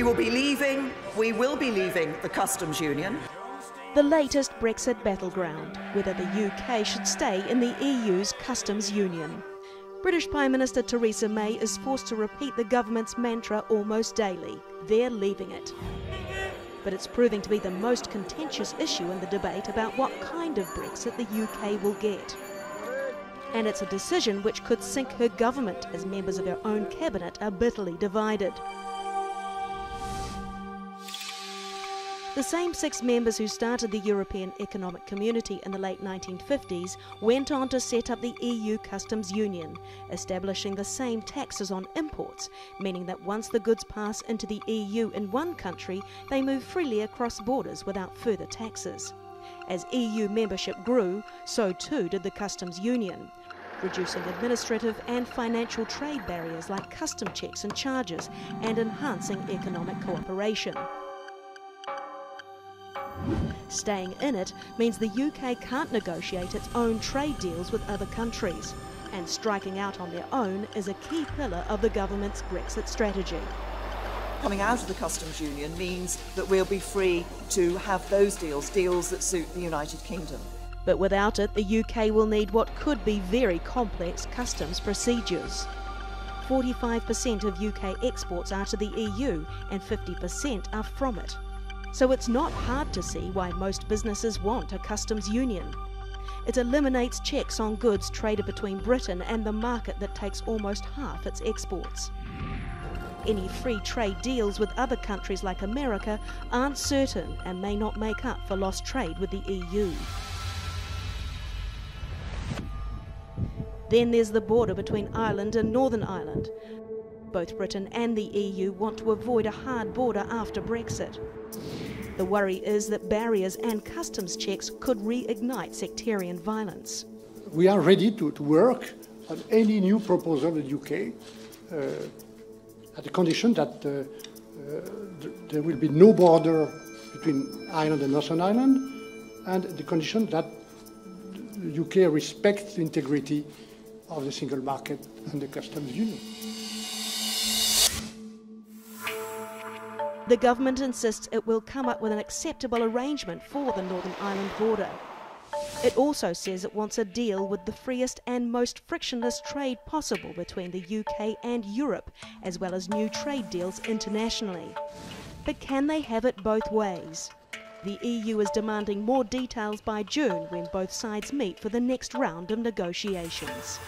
We will be leaving the customs union. The latest Brexit battleground, whether the UK should stay in the EU's customs union. British Prime Minister Theresa May is forced to repeat the government's mantra almost daily: they're leaving it. But it's proving to be the most contentious issue in the debate about what kind of Brexit the UK will get. And it's a decision which could sink her government, as members of her own cabinet are bitterly divided. The same 6 members who started the European Economic Community in the late 1950s went on to set up the EU Customs Union, establishing the same taxes on imports, meaning that once the goods pass into the EU in one country, they move freely across borders without further taxes. As EU membership grew, so too did the Customs Union, reducing administrative and financial trade barriers like custom checks and charges, and enhancing economic cooperation. Staying in it means the UK can't negotiate its own trade deals with other countries, and striking out on their own is a key pillar of the government's Brexit strategy. Coming out of the customs union means that we'll be free to have those deals that suit the United Kingdom. But without it, the UK will need what could be very complex customs procedures. 45% of UK exports are to the EU and 50% are from it. So it's not hard to see why most businesses want a customs union. It eliminates checks on goods traded between Britain and the market that takes almost half its exports. Any free trade deals with other countries like America aren't certain and may not make up for lost trade with the EU. Then there's the border between Ireland and Northern Ireland. Both Britain and the EU want to avoid a hard border after Brexit. The worry is that barriers and customs checks could reignite sectarian violence. We are ready to work on any new proposal of the UK at the condition that there will be no border between Ireland and Northern Ireland, and the condition that the UK respects the integrity of the single market and the customs union. The government insists it will come up with an acceptable arrangement for the Northern Ireland border. It also says it wants a deal with the freest and most frictionless trade possible between the UK and Europe, as well as new trade deals internationally. But can they have it both ways? The EU is demanding more details by June, when both sides meet for the next round of negotiations.